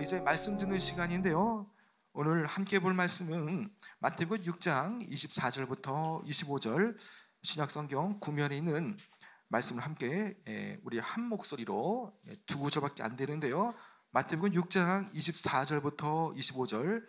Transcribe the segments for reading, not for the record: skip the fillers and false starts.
이제 말씀 듣는 시간인데요. 오늘 함께 볼 말씀은 마태복음 6장 24절부터 25절 신약성경 구면에 있는 말씀을 함께 우리 한 목소리로 두 구절밖에 안 되는데요. 마태복음 6장 24절부터 25절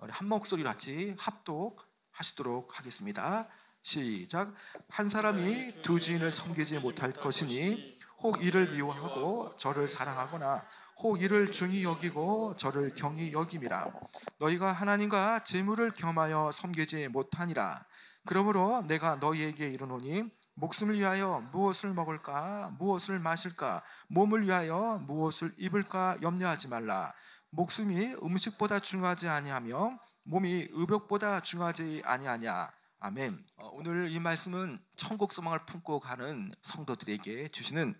한 목소리로 같이 합독하시도록 하겠습니다. 시작. 한 사람이 두 주인을 섬기지 못할 것이니 혹 이를 미워하고 저를 사랑하거나 혹 이를 중히 여기고 저를 경히 여김이라. 너희가 하나님과 재물을 겸하여 섬기지 못하니라. 그러므로 내가 너희에게 이르노니 목숨을 위하여 무엇을 먹을까 무엇을 마실까 몸을 위하여 무엇을 입을까 염려하지 말라. 목숨이 음식보다 중요하지 아니하며 몸이 의복보다 중요하지 아니하냐. 아멘. 오늘 이 말씀은 천국 소망을 품고 가는 성도들에게 주시는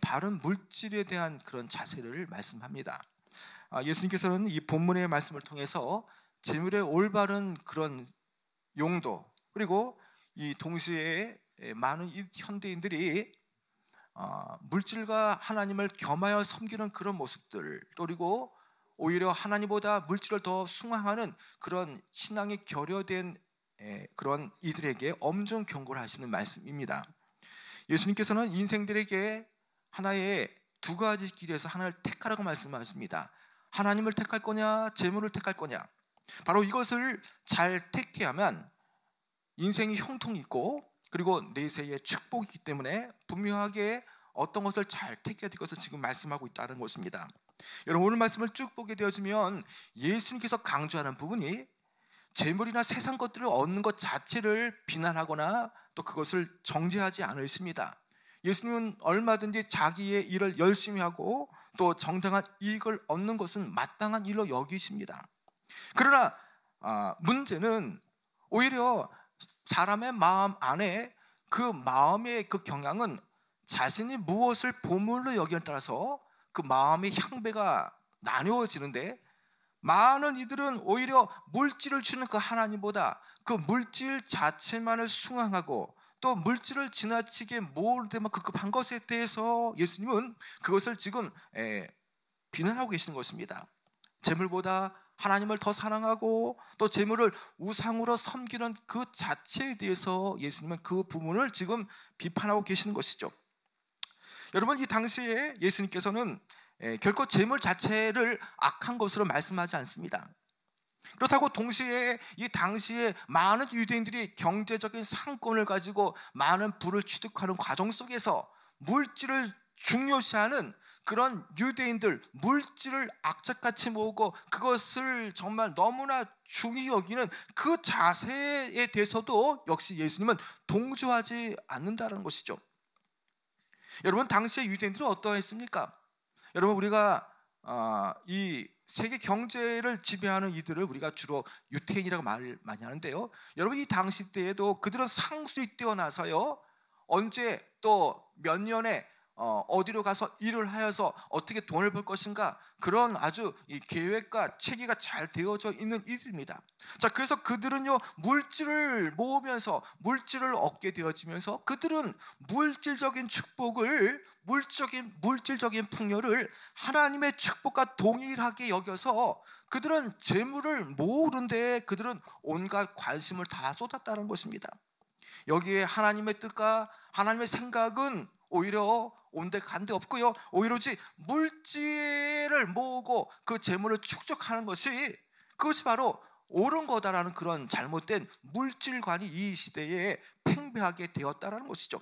바른 물질에 대한 그런 자세를 말씀합니다. 예수님께서는 이 본문의 말씀을 통해서 재물의 올바른 그런 용도, 그리고 이 동시에 많은 현대인들이 물질과 하나님을 겸하여 섬기는 그런 모습들, 그리고 오히려 하나님보다 물질을 더 숭앙하는 그런 신앙이 결여된 그런 이들에게 엄중 경고를 하시는 말씀입니다. 예수님께서는 인생들에게 하나의 두 가지 길에서 하나를 택하라고 말씀하십니다. 하나님을 택할 거냐 재물을 택할 거냐. 바로 이것을 잘 택해야 하면 인생이 형통이 있고 그리고 내세의 축복이 있기 때문에 분명하게 어떤 것을 잘 택해야 될 것을 지금 말씀하고 있다는 것입니다. 여러분, 오늘 말씀을 쭉 보게 되어지면 예수님께서 강조하는 부분이 재물이나 세상 것들을 얻는 것 자체를 비난하거나 또 그것을 정죄하지 않으십니다. 예수님은 얼마든지 자기의 일을 열심히 하고 또 정당한 이익을 얻는 것은 마땅한 일로 여기십니다. 그러나 문제는 오히려 사람의 마음 안에 그 마음의 그 경향은 자신이 무엇을 보물로 여기에 따라서 그 마음의 향배가 나누어지는데, 많은 이들은 오히려 물질을 주는 그 하나님보다 그 물질 자체만을 숭앙하고 또 물질을 지나치게 모을 때만 급급한 것에 대해서 예수님은 그것을 지금 비난하고 계시는 것입니다. 재물보다 하나님을 더 사랑하고 또 재물을 우상으로 섬기는 그 자체에 대해서 예수님은 그 부분을 지금 비판하고 계시는 것이죠. 여러분, 이 당시에 예수님께서는 결코 재물 자체를 악한 것으로 말씀하지 않습니다. 그렇다고 동시에 이 당시에 많은 유대인들이 경제적인 상권을 가지고 많은 부를 취득하는 과정 속에서 물질을 중요시하는 그런 유대인들, 물질을 악착같이 모으고 그것을 정말 너무나 중히 여기는 그 자세에 대해서도 역시 예수님은 동조하지 않는다는 것이죠. 여러분, 당시의 유대인들은 어떠했습니까? 여러분, 우리가 이 세계 경제를 지배하는 이들을 우리가 주로 유태인이라고 말을 많이 하는데요. 여러분, 이 당시 때에도 그들은 상술이 뛰어나서요, 언제 또 몇 년에 어디로 가서 일을 하여서 어떻게 돈을 벌 것인가, 그런 아주 이 계획과 체계가 잘 되어져 있는 이들입니다. 자, 그래서 그들은요 물질을 모으면서 물질을 얻게 되어지면서 그들은 물질적인 축복을, 물질적인 풍요를 하나님의 축복과 동일하게 여겨서 그들은 재물을 모으는데 그들은 온갖 관심을 다 쏟았다는 것입니다. 여기에 하나님의 뜻과 하나님의 생각은 오히려 온데간데 없고요, 오히려지 물질을 모으고 그 재물을 축적하는 그것이 바로 옳은 거다라는 그런 잘못된 물질관이 이 시대에 팽배하게 되었다는 것이죠.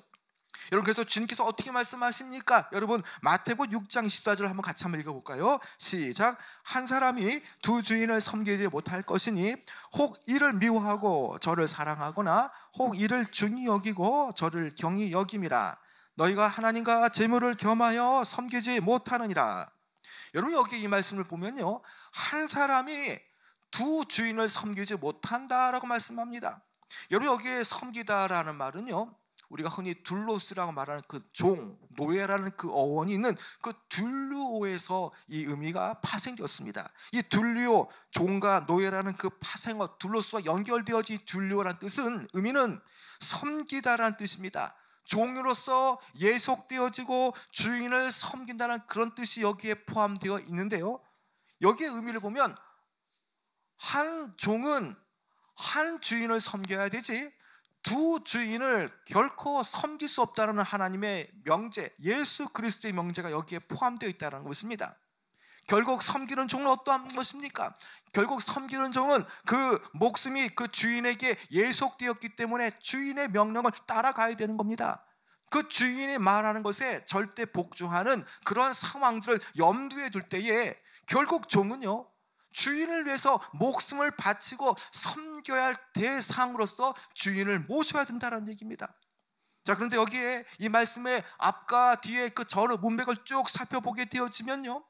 여러분, 그래서 주님께서 어떻게 말씀하십니까? 여러분, 마태복음 6장 14절 한번 같이 한번 읽어볼까요? 시작. 한 사람이 두 주인을 섬기지 못할 것이니 혹 이를 미워하고 저를 사랑하거나 혹 이를 중히 여기고 저를 경히 여김이라. 너희가 하나님과 재물을 겸하여 섬기지 못하느니라. 여러분, 여기 이 말씀을 보면요, 한 사람이 두 주인을 섬기지 못한다라고 말씀합니다. 여러분, 여기에 섬기다라는 말은요, 우리가 흔히 둘로스라고 말하는 그 종, 노예라는 그 어원이 있는 그 둘루오에서 이 의미가 파생되었습니다. 이 둘루오, 종과 노예라는 그 파생어 둘로스와 연결되어진 둘루오라는 뜻은, 의미는 섬기다라는 뜻입니다. 종으로서 예속되어지고 주인을 섬긴다는 그런 뜻이 여기에 포함되어 있는데요, 여기에 의미를 보면 한 종은 한 주인을 섬겨야 되지 두 주인을 결코 섬길 수 없다는 하나님의 명제, 예수 그리스도의 명제가 여기에 포함되어 있다는 것입니다. 결국 섬기는 종은 어떠한 것입니까? 결국 섬기는 종은 그 목숨이 그 주인에게 예속되었기 때문에 주인의 명령을 따라가야 되는 겁니다. 그 주인이 말하는 것에 절대 복종하는 그런 상황들을 염두에 둘 때에 결국 종은요, 주인을 위해서 목숨을 바치고 섬겨야 할 대상으로서 주인을 모셔야 된다는 얘기입니다. 자, 그런데 여기에 이 말씀의 앞과 뒤에 그 전후 문맥을 쭉 살펴보게 되어지면요,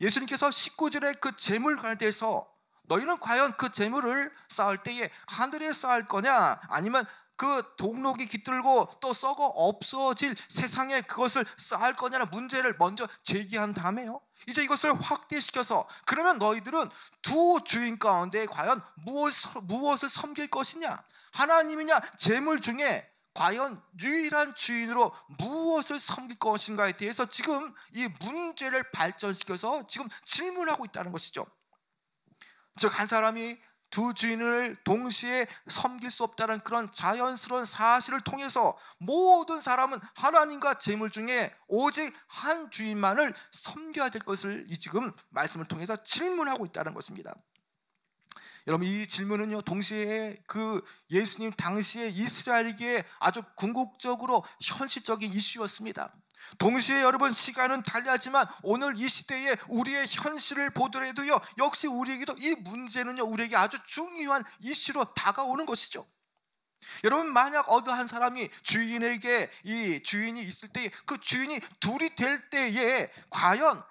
예수님께서 19절에 그 재물관에 대해서 너희는 과연 그 재물을 쌓을 때에 하늘에 쌓을 거냐, 아니면 그 동록이 깃들고 또 썩어 없어질 세상에 그것을 쌓을 거냐는 문제를 먼저 제기한 다음에요, 이제 이것을 확대시켜서 그러면 너희들은 두 주인 가운데 과연 무엇을 섬길 것이냐, 하나님이냐 재물 중에 과연 유일한 주인으로 무엇을 섬길 것인가에 대해서 지금 이 문제를 발전시켜서 지금 질문하고 있다는 것이죠. 즉 한 사람이 두 주인을 동시에 섬길 수 없다는 그런 자연스러운 사실을 통해서 모든 사람은 하나님과 재물 중에 오직 한 주인만을 섬겨야 될 것을 지금 말씀을 통해서 질문하고 있다는 것입니다. 여러분, 이 질문은요, 동시에 그 예수님 당시에 이스라엘에게 아주 궁극적으로 현실적인 이슈였습니다. 동시에 여러분, 시간은 달리하지만 오늘 이 시대에 우리의 현실을 보더라도요, 역시 우리에게도 이 문제는요, 우리에게 아주 중요한 이슈로 다가오는 것이죠. 여러분, 만약 어떠한 사람이 주인에게 이 주인이 있을 때에 그 주인이 둘이 될 때에 과연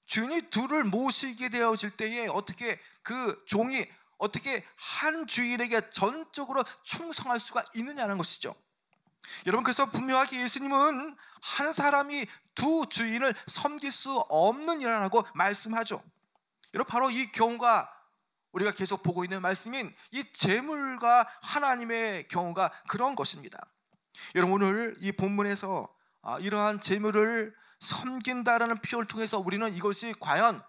주인이 둘을 모시게 되어질 때에 어떻게 그 종이 어떻게 한 주인에게 전적으로 충성할 수가 있느냐는 것이죠. 여러분, 그래서 분명하게 예수님은 한 사람이 두 주인을 섬길 수 없는 일이라고 말씀하죠. 여러분, 바로 이 경우가 우리가 계속 보고 있는 말씀인 이 재물과 하나님의 경우가 그런 것입니다. 여러분, 오늘 이 본문에서 이러한 재물을 섬긴다라는 표현을 통해서 우리는 이것이 과연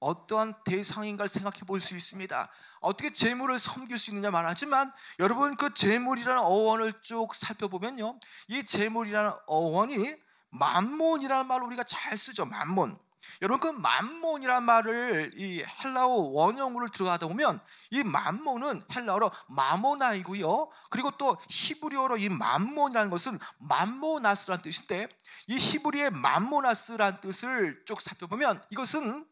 어떠한 대상인가를 생각해 볼 수 있습니다. 어떻게 재물을 섬길 수 있느냐 말하지만 여러분, 그 재물이라는 어원을 쭉 살펴보면요, 이 재물이라는 어원이 맘몬이라는 말을 우리가 잘 쓰죠. 맘몬. 여러분, 그 맘몬이라는 말을 이 헬라어 원형으로 들어가다 보면 이 맘몬은 헬라어로 마모나이고요, 그리고 또 히브리어로 이 맘몬이라는 것은 맘모나스라는 뜻인데, 이 히브리의 맘모나스라는 뜻을 쭉 살펴보면 이것은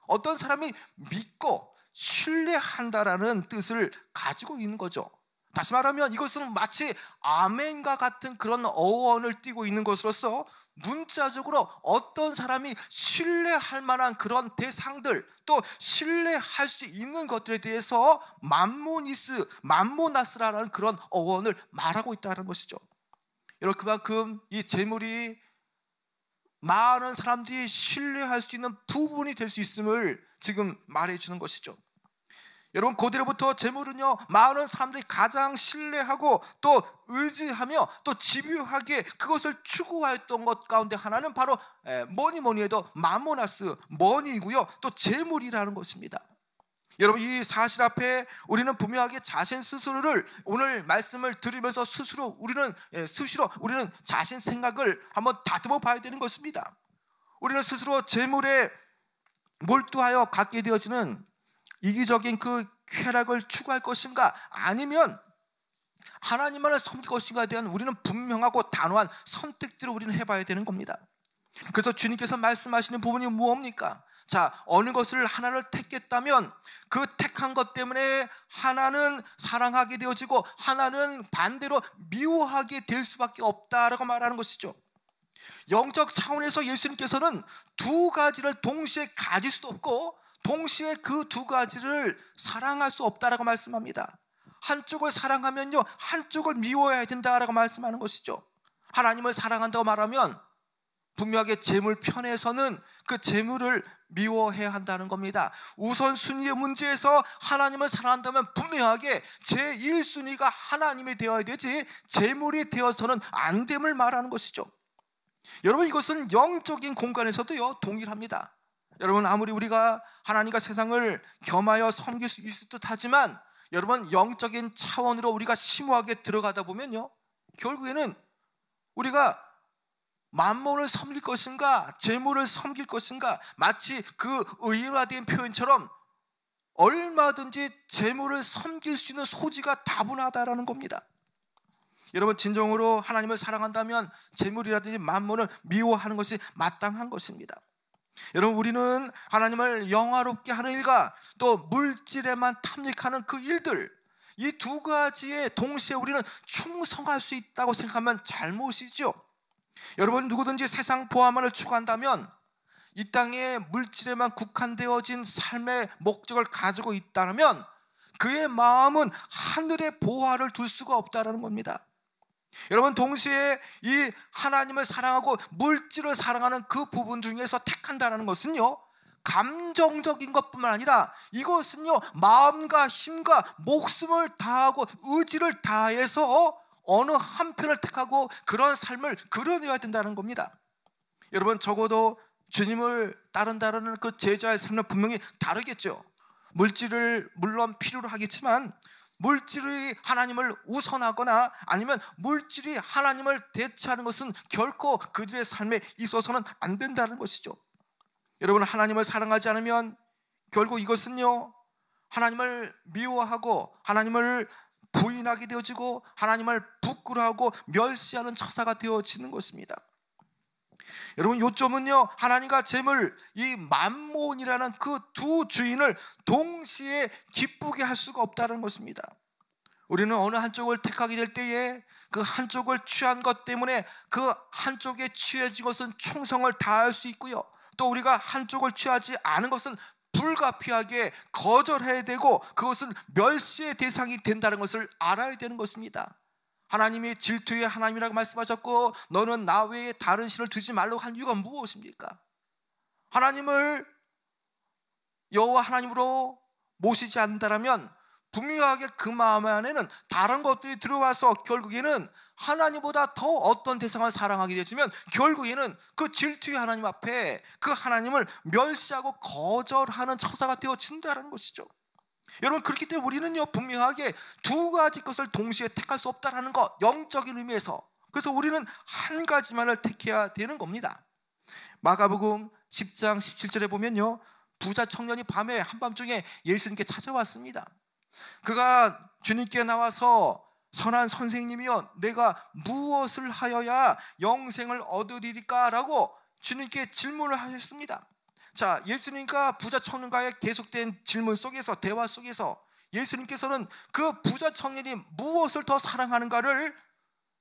어떤 사람이 믿고 신뢰한다라는 뜻을 가지고 있는 거죠. 다시 말하면 이것은 마치 아멘과 같은 그런 어원을 띠고 있는 것으로서 문자적으로 어떤 사람이 신뢰할 만한 그런 대상들, 또 신뢰할 수 있는 것들에 대해서 맘모나스라는 그런 어원을 말하고 있다는 것이죠. 여러분, 그만큼 이 재물이 많은 사람들이 신뢰할 수 있는 부분이 될 수 있음을 지금 말해주는 것이죠. 여러분, 고대로부터 재물은요, 많은 사람들이 가장 신뢰하고 또 의지하며 또 집요하게 그것을 추구하였던 것 가운데 하나는 바로 뭐니 해도 맘모나스, 머니이고요, 또 재물이라는 것입니다. 여러분, 이 사실 앞에 우리는 분명하게 자신 스스로를 오늘 말씀을 들으면서 스스로 우리는 자신 생각을 한번 다듬어 봐야 되는 것입니다. 우리는 스스로 재물에 몰두하여 갖게 되어지는 이기적인 그 쾌락을 추구할 것인가, 아니면 하나님만을 섬길 것인가에 대한 우리는 분명하고 단호한 선택들을 우리는 해봐야 되는 겁니다. 그래서 주님께서 말씀하시는 부분이 무엇입니까? 자, 어느 것을 하나를 택했다면 그 택한 것 때문에 하나는 사랑하게 되어지고 하나는 반대로 미워하게 될 수밖에 없다라고 말하는 것이죠. 영적 차원에서 예수님께서는 두 가지를 동시에 가질 수도 없고 동시에 그 두 가지를 사랑할 수 없다라고 말씀합니다. 한쪽을 사랑하면요, 한쪽을 미워해야 된다라고 말씀하는 것이죠. 하나님을 사랑한다고 말하면 분명하게 재물 편에서는 그 재물을 미워해야 한다는 겁니다. 우선순위의 문제에서 하나님을 사랑한다면 분명하게 제1순위가 하나님이 되어야 되지 재물이 되어서는 안 됨을 말하는 것이죠. 여러분, 이것은 영적인 공간에서도요 동일합니다. 여러분, 아무리 우리가 하나님과 세상을 겸하여 섬길 수 있을 듯 하지만 여러분, 영적인 차원으로 우리가 심오하게 들어가다 보면요, 결국에는 우리가 만몬을 섬길 것인가 재물을 섬길 것인가, 마치 그 의인화된 표현처럼 얼마든지 재물을 섬길 수 있는 소지가 다분하다라는 겁니다. 여러분, 진정으로 하나님을 사랑한다면 재물이라든지 만몬을 미워하는 것이 마땅한 것입니다. 여러분, 우리는 하나님을 영화롭게 하는 일과 또 물질에만 탐닉하는 그 일들, 이 두 가지에 동시에 우리는 충성할 수 있다고 생각하면 잘못이죠. 여러분, 누구든지 세상 보화만을 추구한다면 이 땅의 물질에만 국한되어진 삶의 목적을 가지고 있다면 그의 마음은 하늘의 보화를 둘 수가 없다는 겁니다. 여러분, 동시에 이 하나님을 사랑하고 물질을 사랑하는 그 부분 중에서 택한다는 것은요, 감정적인 것뿐만 아니라 이것은요, 마음과 힘과 목숨을 다하고 의지를 다해서 어느 한편을 택하고 그런 삶을 그려내야 된다는 겁니다. 여러분, 적어도 주님을 따른다는 그 제자의 삶은 분명히 다르겠죠. 물질을 물론 필요로 하겠지만 물질이 하나님을 우선하거나 아니면 물질이 하나님을 대체하는 것은 결코 그들의 삶에 있어서는 안 된다는 것이죠. 여러분, 하나님을 사랑하지 않으면 결국 이것은요, 하나님을 미워하고 하나님을 부인하게 되어지고 하나님을 부끄러워하고 멸시하는 처사가 되어지는 것입니다. 여러분, 요점은요, 하나님과 재물, 이 만몬이라는 그 두 주인을 동시에 기쁘게 할 수가 없다는 것입니다. 우리는 어느 한쪽을 택하게 될 때에 그 한쪽을 취한 것 때문에 그 한쪽에 취해진 것은 충성을 다할 수 있고요, 또 우리가 한쪽을 취하지 않은 것은 불가피하게 거절해야 되고 그것은 멸시의 대상이 된다는 것을 알아야 되는 것입니다. 하나님이 질투의 하나님이라고 말씀하셨고 너는 나 외에 다른 신을 두지 말라고 한 이유가 무엇입니까? 하나님을 여호와 하나님으로 모시지 않는다면 분명하게 그 마음 안에는 다른 것들이 들어와서 결국에는 하나님보다 더 어떤 대상을 사랑하게 되지만 결국에는 그 질투의 하나님 앞에 그 하나님을 멸시하고 거절하는 처사가 되어진다는 것이죠. 여러분, 그렇기 때문에 우리는요, 분명하게 두 가지 것을 동시에 택할 수 없다는 것, 영적인 의미에서. 그래서 우리는 한 가지만을 택해야 되는 겁니다. 마가복음 10장 17절에 보면요, 부자 청년이 밤에 한밤중에 예수님께 찾아왔습니다. 그가 주님께 나와서 선한 선생님이여, 내가 무엇을 하여야 영생을 얻으리까? 라고 주님께 질문을 하셨습니다. 자, 예수님과 부자 청년과의 계속된 질문 속에서, 대화 속에서 예수님께서는 그 부자 청년이 무엇을 더 사랑하는가를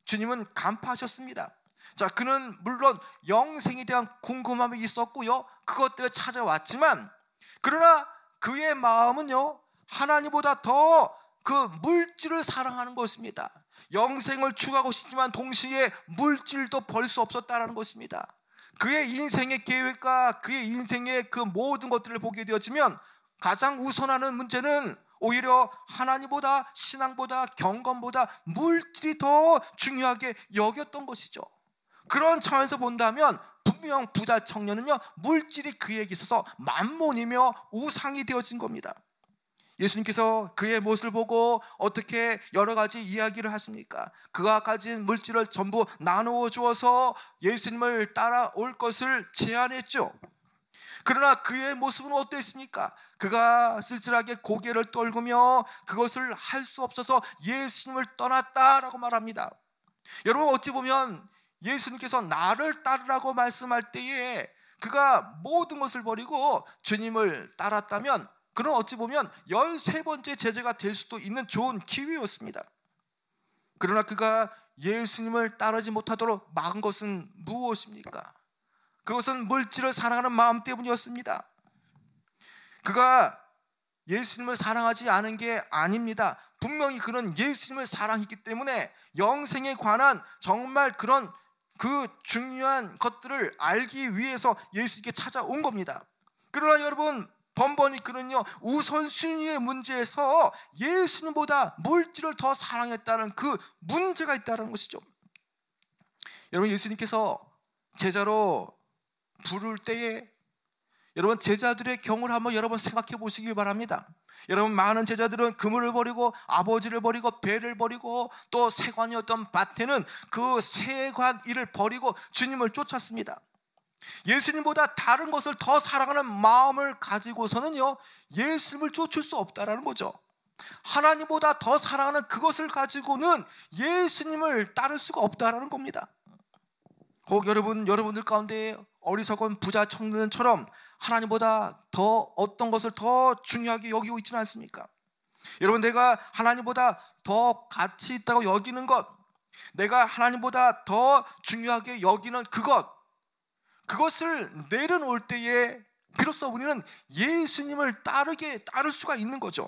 주님은 간파하셨습니다. 자, 그는 물론 영생에 대한 궁금함이 있었고요, 그것 때문에 찾아왔지만 그러나 그의 마음은요, 하나님보다 더 그 물질을 사랑하는 것입니다. 영생을 추구하고 싶지만 동시에 물질도 벌 수 없었다는 것입니다. 그의 인생의 계획과 그의 인생의 그 모든 것들을 보게 되어지면 가장 우선하는 문제는 오히려 하나님보다, 신앙보다, 경건보다 물질이 더 중요하게 여겼던 것이죠. 그런 차원에서 본다면 분명 부자 청년은요, 물질이 그에게 있어서 만몬이며 우상이 되어진 겁니다. 예수님께서 그의 모습을 보고 어떻게 여러 가지 이야기를 하십니까? 그가 가진 물질을 전부 나누어 주어서 예수님을 따라올 것을 제안했죠. 그러나 그의 모습은 어땠습니까? 그가 쓸쓸하게 고개를 떨구며 그것을 할 수 없어서 예수님을 떠났다라고 말합니다. 여러분, 어찌 보면 예수님께서 나를 따르라고 말씀할 때에 그가 모든 것을 버리고 주님을 따랐다면 그는 어찌 보면 13번째 제자가 될 수도 있는 좋은 기회였습니다. 그러나 그가 예수님을 따르지 못하도록 막은 것은 무엇입니까? 그것은 물질을 사랑하는 마음 때문이었습니다. 그가 예수님을 사랑하지 않은 게 아닙니다. 분명히 그는 예수님을 사랑했기 때문에 영생에 관한 정말 그런 그 중요한 것들을 알기 위해서 예수님께 찾아온 겁니다. 그러나 여러분, 번번이 그는요, 우선순위의 문제에서 예수님보다 물질을 더 사랑했다는 그 문제가 있다는 것이죠. 여러분, 예수님께서 제자로 부를 때에 여러분, 제자들의 경우를 한번 여러분 생각해 보시길 바랍니다. 여러분, 많은 제자들은 그물을 버리고 아버지를 버리고 배를 버리고 또 세관이었던 밭에는 그 세관 일을 버리고 주님을 쫓았습니다. 예수님보다 다른 것을 더 사랑하는 마음을 가지고서는요, 예수님을 쫓을 수 없다라는 거죠. 하나님보다 더 사랑하는 그것을 가지고는 예수님을 따를 수가 없다라는 겁니다. 혹 여러분들 가운데 어리석은 부자 청년처럼 하나님보다 더 어떤 것을 더 중요하게 여기고 있지는 않습니까? 여러분, 내가 하나님보다 더 가치 있다고 여기는 것, 내가 하나님보다 더 중요하게 여기는 그것을 내려놓을 때에 비로소 우리는 예수님을 따를 수가 있는 거죠.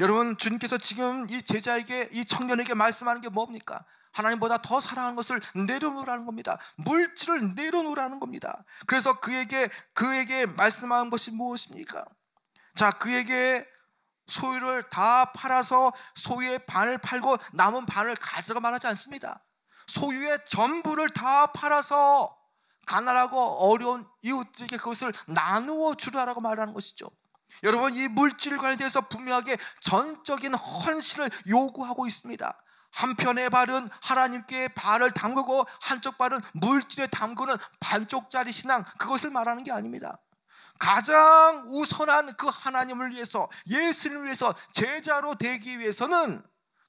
여러분, 주님께서 지금 이 제자에게, 이 청년에게 말씀하는 게 뭡니까? 하나님보다 더 사랑하는 것을 내려놓으라는 겁니다. 물질을 내려놓으라는 겁니다. 그래서 그에게 말씀하는 것이 무엇입니까? 자, 그에게 소유를 다 팔아서 소유의 반을 팔고 남은 반을 가져가 말하지 않습니다. 소유의 전부를 다 팔아서 가난하고 어려운 이웃들에게 그것을 나누어 주라라고 말하는 것이죠. 여러분, 이 물질관에 대해서 분명하게 전적인 헌신을 요구하고 있습니다. 한편의 발은 하나님께 발을 담그고 한쪽 발은 물질에 담그는 반쪽짜리 신앙, 그것을 말하는 게 아닙니다. 가장 우선한 그 하나님을 위해서, 예수님을 위해서 제자로 되기 위해서는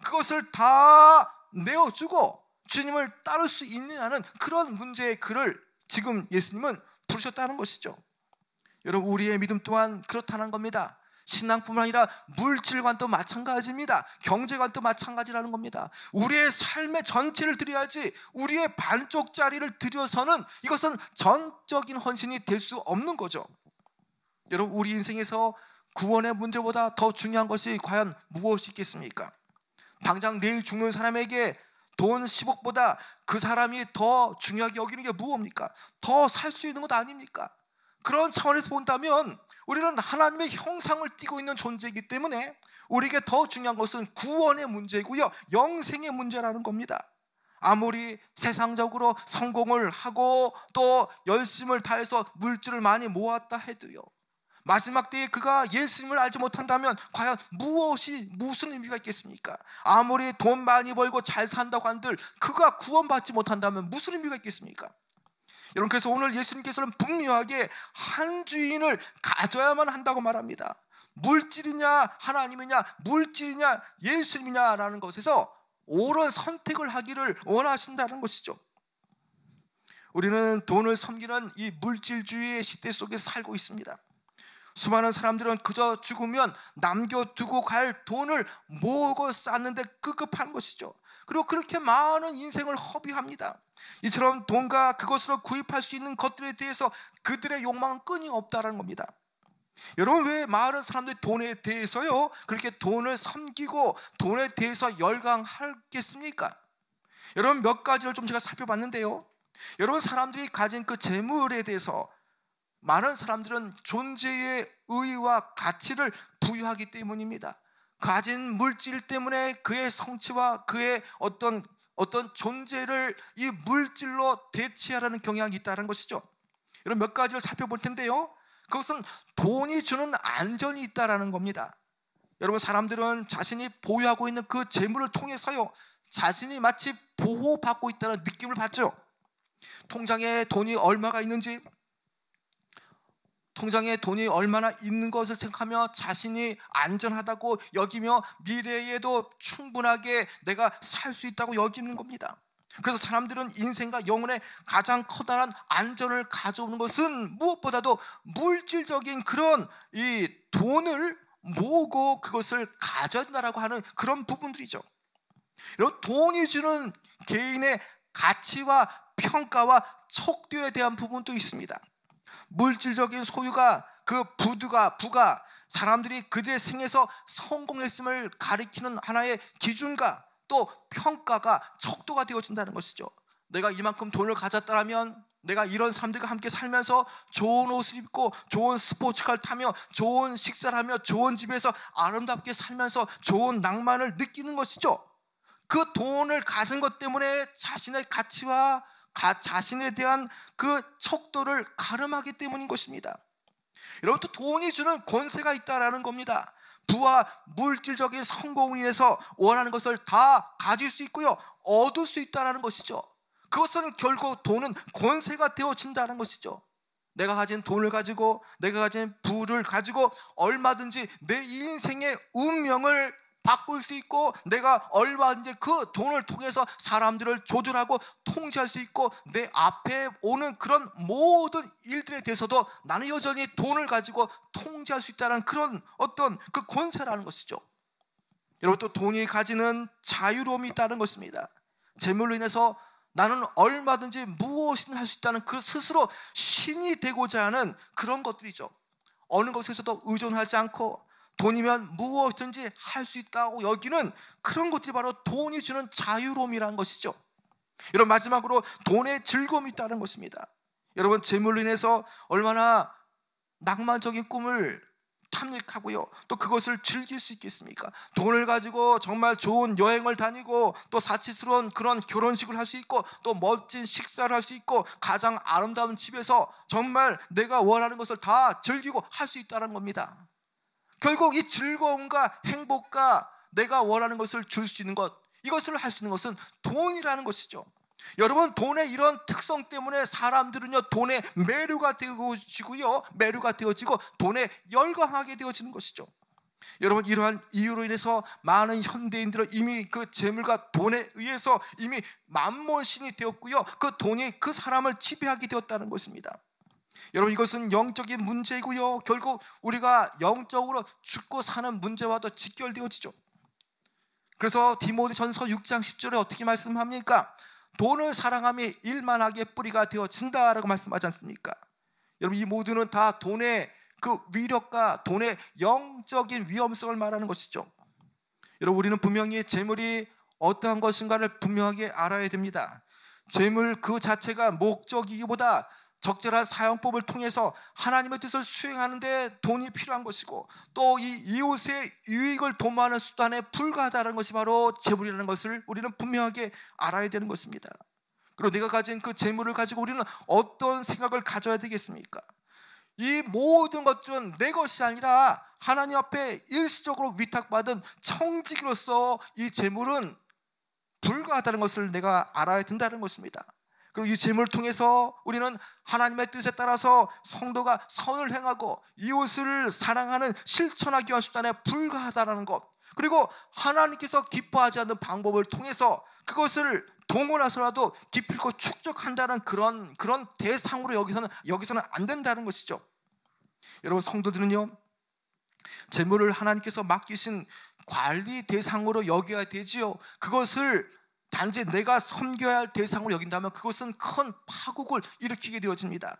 그것을 다 내어주고 주님을 따를 수 있느냐는 그런 문제의 글을 지금 예수님은 부르셨다는 것이죠. 여러분, 우리의 믿음 또한 그렇다는 겁니다. 신앙뿐만 아니라 물질관도 마찬가지입니다. 경제관도 마찬가지라는 겁니다. 우리의 삶의 전체를 드려야지 우리의 반쪽짜리를 드려서는 이것은 전적인 헌신이 될 수 없는 거죠. 여러분, 우리 인생에서 구원의 문제보다 더 중요한 것이 과연 무엇이 있겠습니까? 당장 내일 죽는 사람에게 돈 10억보다 그 사람이 더 중요하게 여기는 게 무엇입니까? 더 살 수 있는 것 아닙니까? 그런 차원에서 본다면 우리는 하나님의 형상을 띠고 있는 존재이기 때문에 우리에게 더 중요한 것은 구원의 문제이고요, 영생의 문제라는 겁니다. 아무리 세상적으로 성공을 하고 또 열심을 다해서 물질을 많이 모았다 해도요, 마지막 때에 그가 예수님을 알지 못한다면 과연 무슨 의미가 있겠습니까? 아무리 돈 많이 벌고 잘 산다고 한들 그가 구원받지 못한다면 무슨 의미가 있겠습니까? 여러분, 그래서 오늘 예수님께서는 분명하게 한 주인을 가져야만 한다고 말합니다. 물질이냐 하나님이냐, 물질이냐 예수님이냐라는 것에서 옳은 선택을 하기를 원하신다는 것이죠. 우리는 돈을 섬기는 이 물질주의의 시대 속에 살고 있습니다. 수많은 사람들은 그저 죽으면 남겨두고 갈 돈을 모으고 쌓는데 급급한 것이죠. 그리고 그렇게 많은 인생을 허비합니다. 이처럼 돈과 그것으로 구입할 수 있는 것들에 대해서 그들의 욕망은 끊임없다는 겁니다. 여러분, 왜 많은 사람들이 돈에 대해서요 그렇게 돈을 섬기고 돈에 대해서 열광하겠습니까? 여러분, 몇 가지를 좀 제가 살펴봤는데요, 여러분, 사람들이 가진 그 재물에 대해서 많은 사람들은 존재의 의의와 가치를 부여하기 때문입니다. 가진 물질 때문에 그의 성취와 그의 어떤 존재를 이 물질로 대체하라는 경향이 있다는 것이죠. 이런 몇 가지를 살펴볼 텐데요, 그것은 돈이 주는 안전이 있다는 겁니다. 여러분, 사람들은 자신이 보유하고 있는 그 재물을 통해서요 자신이 마치 보호받고 있다는 느낌을 받죠. 통장에 돈이 얼마가 있는지, 통장에 돈이 얼마나 있는 것을 생각하며 자신이 안전하다고 여기며 미래에도 충분하게 내가 살 수 있다고 여기는 겁니다. 그래서 사람들은 인생과 영혼의 가장 커다란 안전을 가져오는 것은 무엇보다도 물질적인 그런 이 돈을 모으고 그것을 가져야 된다고 하는 그런 부분들이죠. 이런 돈이 주는 개인의 가치와 평가와 척도에 대한 부분도 있습니다. 물질적인 소유가 그 부가 사람들이 그들의 생에서 성공했음을 가리키는 하나의 기준과 또 평가가 척도가 되어진다는 것이죠. 내가 이만큼 돈을 가졌다면 내가 이런 사람들과 함께 살면서 좋은 옷을 입고 좋은 스포츠카를 타며 좋은 식사를 하며 좋은 집에서 아름답게 살면서 좋은 낭만을 느끼는 것이죠. 그 돈을 가진 것 때문에 자신의 가치와 자신에 대한 그 척도를 가름하기 때문인 것입니다. 여러분, 또 돈이 주는 권세가 있다라는 겁니다. 부와 물질적인 성공을 인해서 원하는 것을 다 가질 수 있고요, 얻을 수 있다는 것이죠. 그것은 결국 돈은 권세가 되어진다는 것이죠. 내가 가진 돈을 가지고, 내가 가진 부를 가지고 얼마든지 내 인생의 운명을 바꿀 수 있고, 내가 얼마든지 그 돈을 통해서 사람들을 조절하고 통제할 수 있고, 내 앞에 오는 그런 모든 일들에 대해서도 나는 여전히 돈을 가지고 통제할 수 있다는 그런 어떤 그 권세라는 것이죠. 여러분, 또 돈이 가지는 자유로움이 있다는 것입니다. 재물로 인해서 나는 얼마든지 무엇이든 할 수 있다는 그 스스로 신이 되고자 하는 그런 것들이죠. 어느 것에서도 의존하지 않고 돈이면 무엇든지 할 수 있다고 여기는 그런 것들이 바로 돈이 주는 자유로움이라는 것이죠. 여러분, 마지막으로 돈의 즐거움이 있다는 것입니다. 여러분, 재물로 인해서 얼마나 낭만적인 꿈을 탐닉하고요, 또 그것을 즐길 수 있겠습니까? 돈을 가지고 정말 좋은 여행을 다니고, 또 사치스러운 그런 결혼식을 할 수 있고, 또 멋진 식사를 할 수 있고, 가장 아름다운 집에서 정말 내가 원하는 것을 다 즐기고 할 수 있다는 겁니다. 결국 이 즐거움과 행복과 내가 원하는 것을 줄 수 있는 것, 이것을 할 수 있는 것은 돈이라는 것이죠. 여러분, 돈의 이런 특성 때문에 사람들은요, 돈에 매료가 되어지고요, 매료가 되어지고 돈에 열광하게 되어지는 것이죠. 여러분, 이러한 이유로 인해서 많은 현대인들은 이미 그 재물과 돈에 의해서 이미 만몬신이 되었고요, 그 돈이 그 사람을 지배하게 되었다는 것입니다. 여러분, 이것은 영적인 문제이고요, 결국 우리가 영적으로 죽고 사는 문제와도 직결되어지죠. 그래서 디모데전서 6장 10절에 어떻게 말씀합니까? 돈을 사랑함이 일만하게 뿌리가 되어진다라고 말씀하지 않습니까? 여러분, 이 모두는 다 돈의 그 위력과 돈의 영적인 위험성을 말하는 것이죠. 여러분, 우리는 분명히 재물이 어떠한 것인가를 분명하게 알아야 됩니다. 재물 그 자체가 목적이기보다 적절한 사용법을 통해서 하나님의 뜻을 수행하는 데 돈이 필요한 것이고, 또 이 이웃의 유익을 도모하는 수단에 불과하다는 것이 바로 재물이라는 것을 우리는 분명하게 알아야 되는 것입니다. 그리고 내가 가진 그 재물을 가지고 우리는 어떤 생각을 가져야 되겠습니까? 이 모든 것들은 내 것이 아니라 하나님 앞에 일시적으로 위탁받은 청지기로서 이 재물은 불과하다는 것을 내가 알아야 된다는 것입니다. 그리고 이 재물을 통해서 우리는 하나님의 뜻에 따라서 성도가 선을 행하고 이웃을 사랑하는 실천하기 위한 수단에 불과하다는 것, 그리고 하나님께서 기뻐하지 않는 방법을 통해서 그것을 동원해서라도 기필코 축적한다는 그런 대상으로 여기서는 안 된다는 것이죠. 여러분, 성도들은요, 재물을 하나님께서 맡기신 관리 대상으로 여겨야 되지요. 그것을 단지 내가 섬겨야 할 대상으로 여긴다면 그것은 큰 파국을 일으키게 되어집니다.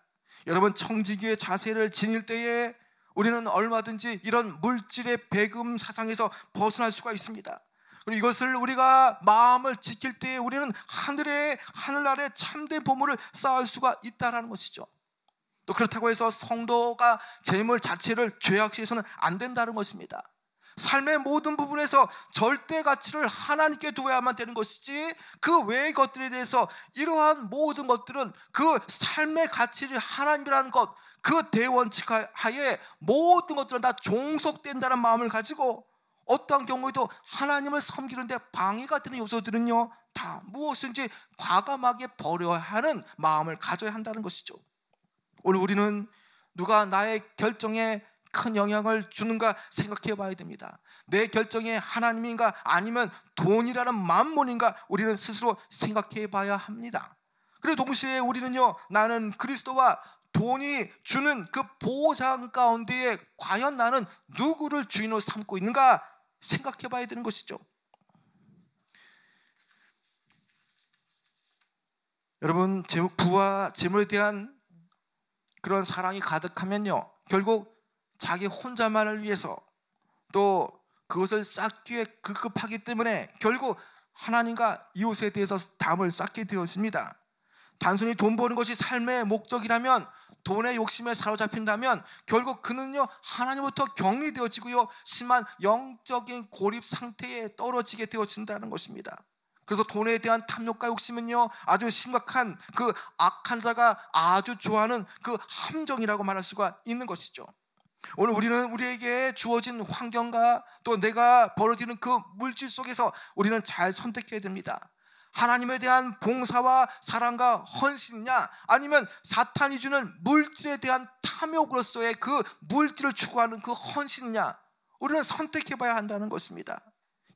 여러분, 청지기의 자세를 지닐 때에 우리는 얼마든지 이런 물질의 배금 사상에서 벗어날 수가 있습니다. 그리고 이것을 우리가 마음을 지킬 때에 우리는 하늘 아래 참된 보물을 쌓을 수가 있다는 것이죠. 또 그렇다고 해서 성도가 재물 자체를 죄악시해서는 안 된다는 것입니다. 삶의 모든 부분에서 절대 가치를 하나님께 두어야만 되는 것이지, 그 외의 것들에 대해서 이러한 모든 것들은 그 삶의 가치를 하나님이라는 것, 그 대원칙 하에 모든 것들은 다 종속된다는 마음을 가지고 어떠한 경우에도 하나님을 섬기는데 방해가 되는 요소들은요, 다 무엇인지 과감하게 버려야 하는 마음을 가져야 한다는 것이죠. 오늘 우리는 누가 나의 결정에 큰 영향을 주는가 생각해 봐야 됩니다. 내 결정에 하나님인가 아니면 돈이라는 만몬인가 우리는 스스로 생각해 봐야 합니다. 그리고 동시에 우리는요, 나는 그리스도와 돈이 주는 그 보장 가운데에 과연 나는 누구를 주인으로 삼고 있는가 생각해 봐야 되는 것이죠. 여러분, 부와 재물에 대한 그런 사랑이 가득하면요, 결국 자기 혼자만을 위해서 또 그것을 쌓기 위해 급급하기 때문에 결국 하나님과 이웃에 대해서 담을 쌓게 되었습니다. 단순히 돈 버는 것이 삶의 목적이라면, 돈의 욕심에 사로잡힌다면 결국 그는요, 하나님부터 격리되어지고요, 심한 영적인 고립 상태에 떨어지게 되어진다는 것입니다. 그래서 돈에 대한 탐욕과 욕심은요, 아주 심각한 그 악한 자가 아주 좋아하는 그 함정이라고 말할 수가 있는 것이죠. 오늘 우리는 우리에게 주어진 환경과 또 내가 벌어지는 그 물질 속에서 우리는 잘 선택해야 됩니다. 하나님에 대한 봉사와 사랑과 헌신이냐, 아니면 사탄이 주는 물질에 대한 탐욕으로서의 그 물질을 추구하는 그 헌신이냐, 우리는 선택해 봐야 한다는 것입니다.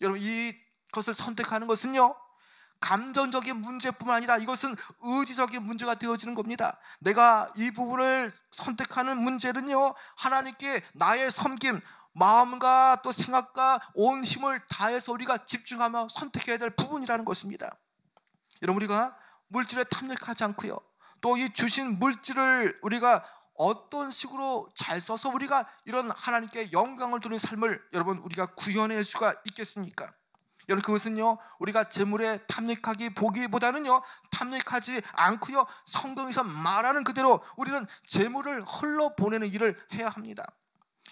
여러분, 이것을 선택하는 것은요, 감정적인 문제뿐만 아니라 이것은 의지적인 문제가 되어지는 겁니다. 내가 이 부분을 선택하는 문제는요, 하나님께 나의 섬김, 마음과 또 생각과 온 힘을 다해서 우리가 집중하며 선택해야 될 부분이라는 것입니다. 여러분, 우리가 물질에 탐닉하지 않고요, 또 이 주신 물질을 우리가 어떤 식으로 잘 써서 우리가 이런 하나님께 영광을 돌리는 삶을 여러분 우리가 구현할 수가 있겠습니까? 여러분, 그것은요, 우리가 재물에 탐닉하기 보기보다는요, 탐닉하지 않고요, 성경에서 말하는 그대로 우리는 재물을 흘러보내는 일을 해야 합니다.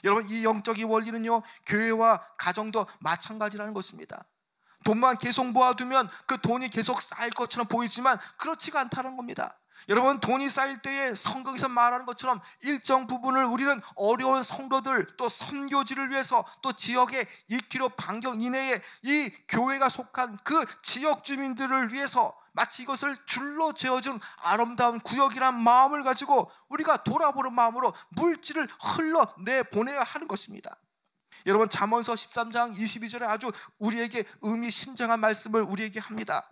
여러분, 이 영적인 원리는요, 교회와 가정도 마찬가지라는 것입니다. 돈만 계속 모아두면 그 돈이 계속 쌓일 것처럼 보이지만 그렇지가 않다는 겁니다. 여러분, 돈이 쌓일 때에 성경에서 말하는 것처럼 일정 부분을 우리는 어려운 성도들, 또 선교지를 위해서, 또 지역의 2km 반경 이내에 이 교회가 속한 그 지역 주민들을 위해서 마치 이것을 줄로 재어준 아름다운 구역이란 마음을 가지고 우리가 돌아보는 마음으로 물질을 흘러내보내야 하는 것입니다. 여러분, 잠언서 13장 22절에 아주 우리에게 의미심장한 말씀을 우리에게 합니다.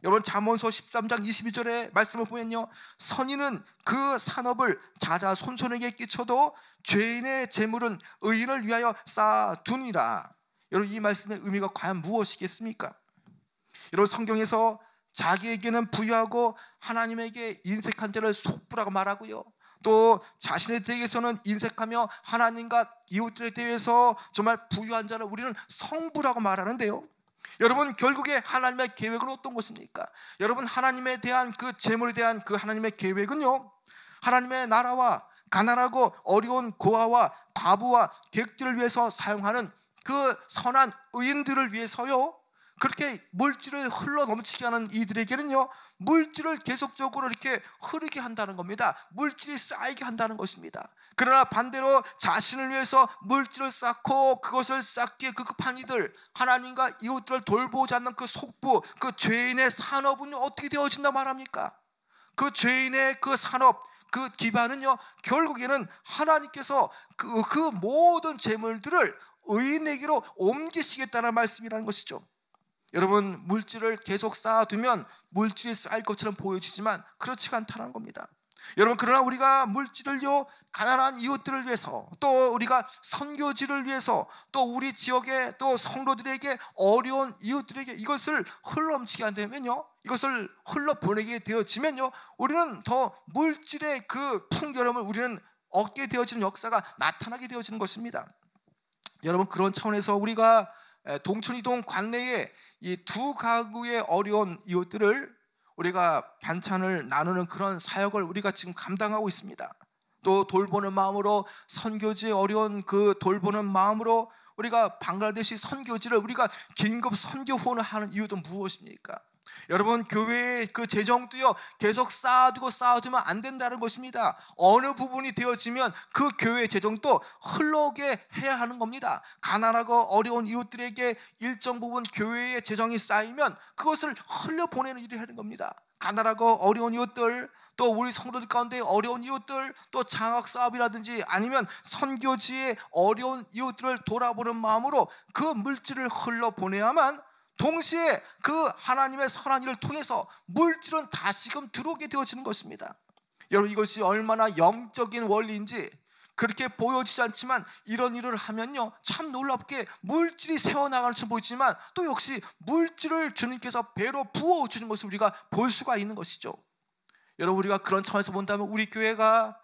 여러분, 잠언서 13장 22절의 말씀을 보면요, 선인은 그 산업을 자자손손에게 끼쳐도 죄인의 재물은 의인을 위하여 쌓아두니라. 여러분, 이 말씀의 의미가 과연 무엇이겠습니까? 여러분, 성경에서 자기에게는 부유하고 하나님에게 인색한 자를 속부라고 말하고요, 또 자신에 대해서는 인색하며 하나님과 이웃들에 대해서 정말 부유한 자를 우리는 성부라고 말하는데요, 여러분, 결국에 하나님의 계획은 어떤 것입니까? 여러분, 하나님에 대한 그 재물에 대한 그 하나님의 계획은요, 하나님의 나라와 가난하고 어려운 고아와 과부와 객들을 위해서 사용하는 그 선한 의인들을 위해서요, 그렇게 물질을 흘러 넘치게 하는 이들에게는요, 물질을 계속적으로 이렇게 흐르게 한다는 겁니다. 물질이 쌓이게 한다는 것입니다. 그러나 반대로 자신을 위해서 물질을 쌓고 그것을 쌓기에 급급한 이들, 하나님과 이웃들을 돌보지 않는 그 속부, 그 죄인의 산업은 어떻게 되어진다 말합니까? 그 죄인의 그 산업, 그 기반은요, 결국에는 하나님께서 그 모든 재물들을 의인에게로 옮기시겠다는 말씀이라는 것이죠. 여러분, 물질을 계속 쌓아두면 물질이 쌓일 것처럼 보여지지만 그렇지가 않다는 겁니다. 여러분, 그러나 우리가 물질을요, 가난한 이웃들을 위해서, 또 우리가 선교지를 위해서, 또 우리 지역의 또 성도들에게, 어려운 이웃들에게 이것을 흘러넘치게 한다면요, 이것을 흘러보내게 되어지면요, 우리는 더 물질의 그 풍요로움을 우리는 얻게 되어지는 역사가 나타나게 되어지는 것입니다. 여러분, 그런 차원에서 우리가 동천이동 관내에 이 두 가구의 어려운 이웃들을 우리가 반찬을 나누는 그런 사역을 우리가 지금 감당하고 있습니다. 또 돌보는 마음으로, 선교지의 어려운 그 돌보는 마음으로 우리가 방글라데시 선교지를 우리가 긴급 선교 후원을 하는 이유도 무엇입니까? 여러분, 교회의 그 재정도요, 계속 쌓아두면 안 된다는 것입니다. 어느 부분이 되어지면 그 교회의 재정도 흘러오게 해야 하는 겁니다. 가난하고 어려운 이웃들에게 일정 부분 교회의 재정이 쌓이면 그것을 흘려보내는 일을 하는 겁니다. 가난하고 어려운 이웃들, 또 우리 성도들 가운데 어려운 이웃들, 또 장학사업이라든지 아니면 선교지의 어려운 이웃들을 돌아보는 마음으로 그 물질을 흘려보내야만 동시에 그 하나님의 선한 일을 통해서 물질은 다시금 들어오게 되어지는 것입니다. 여러분, 이것이 얼마나 영적인 원리인지 그렇게 보여지지 않지만 이런 일을 하면요, 참 놀랍게 물질이 새어나가는 것처럼 보이지만 또 역시 물질을 주님께서 배로 부어주는 것을 우리가 볼 수가 있는 것이죠. 여러분, 우리가 그런 차원에서 본다면 우리 교회가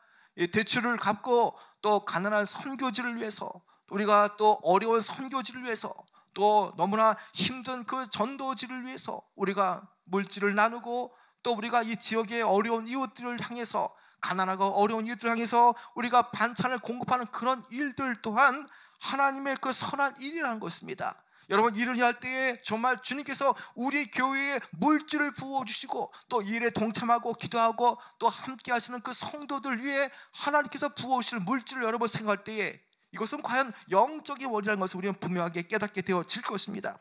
대출을 갚고 또 가난한 선교지를 위해서, 우리가 또 어려운 선교지를 위해서, 또 너무나 힘든 그 전도지를 위해서 우리가 물질을 나누고, 또 우리가 이 지역의 어려운 이웃들을 향해서, 가난하고 어려운 이웃들을 향해서 우리가 반찬을 공급하는 그런 일들 또한 하나님의 그 선한 일이라는 것입니다. 여러분, 이런 일할 때에 정말 주님께서 우리 교회에 물질을 부어주시고 또 이 일에 동참하고 기도하고 또 함께 하시는 그 성도들 위해 하나님께서 부어주실 물질을 여러분 생각할 때에 이것은 과연 영적인 원리라는 것을 우리는 분명하게 깨닫게 되어질 것입니다.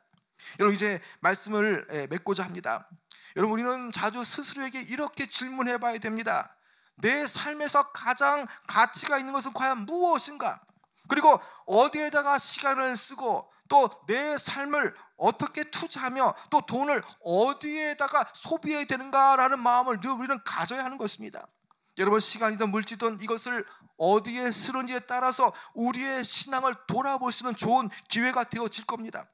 여러분, 이제 말씀을 맺고자 합니다. 여러분, 우리는 자주 스스로에게 이렇게 질문해 봐야 됩니다. 내 삶에서 가장 가치가 있는 것은 과연 무엇인가? 그리고 어디에다가 시간을 쓰고 또 내 삶을 어떻게 투자하며 또 돈을 어디에다가 소비해야 되는가라는 마음을 늘 우리는 가져야 하는 것입니다. 여러분, 시간이든 물질이든 이것을 어디에 쓰는지에 따라서 우리의 신앙을 돌아볼 수 있는 좋은 기회가 되어질 겁니다.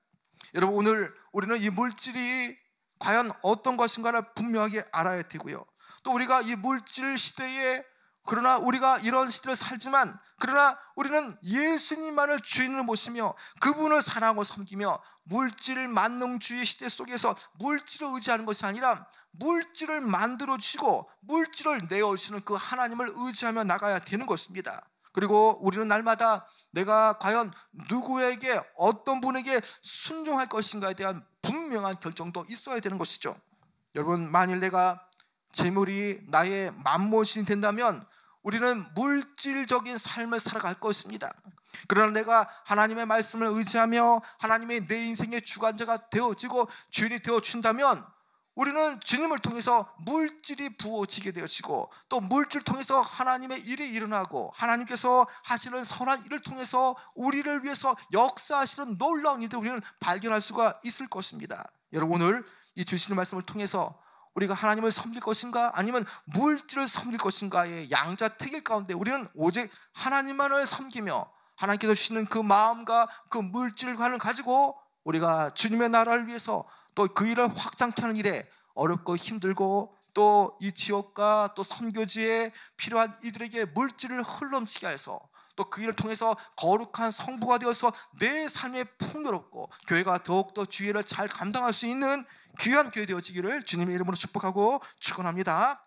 여러분, 오늘 우리는 이 물질이 과연 어떤 것인가를 분명하게 알아야 되고요. 또 우리가 이 물질 시대에, 그러나 우리가 이런 시대를 살지만 그러나 우리는 예수님만을 주인을 모시며 그분을 사랑하고 섬기며 물질 만능주의 시대 속에서 물질을 의지하는 것이 아니라 물질을 만들어 주시고 물질을 내어주시는 그 하나님을 의지하며 나가야 되는 것입니다. 그리고 우리는 날마다 내가 과연 누구에게, 어떤 분에게 순종할 것인가에 대한 분명한 결정도 있어야 되는 것이죠. 여러분, 만일 내가 재물이 나의 맘모신이 된다면 우리는 물질적인 삶을 살아갈 것입니다. 그러나 내가 하나님의 말씀을 의지하며 하나님의 내 인생의 주관자가 되어지고 주인이 되어준다면 우리는 주님을 통해서 물질이 부어지게 되어지고 또 물질을 통해서 하나님의 일이 일어나고 하나님께서 하시는 선한 일을 통해서 우리를 위해서 역사하시는 놀라운 일들을 우리는 발견할 수가 있을 것입니다. 여러분, 오늘 이 주시는 말씀을 통해서 우리가 하나님을 섬길 것인가 아니면 물질을 섬길 것인가의 양자택일 가운데 우리는 오직 하나님만을 섬기며 하나님께서 주시는 그 마음과 그 물질관을 가지고 우리가 주님의 나라를 위해서 또 그 일을 확장케 하는 일에 어렵고 힘들고 또 이 지역과 또 선교지에 필요한 이들에게 물질을 흘러넘치게 해서 또 그 일을 통해서 거룩한 성부가 되어서 내 삶에 풍요롭고 교회가 더욱더 주의를 잘 감당할 수 있는 귀한 교회 되어지기를 주님의 이름으로 축복하고 축원합니다.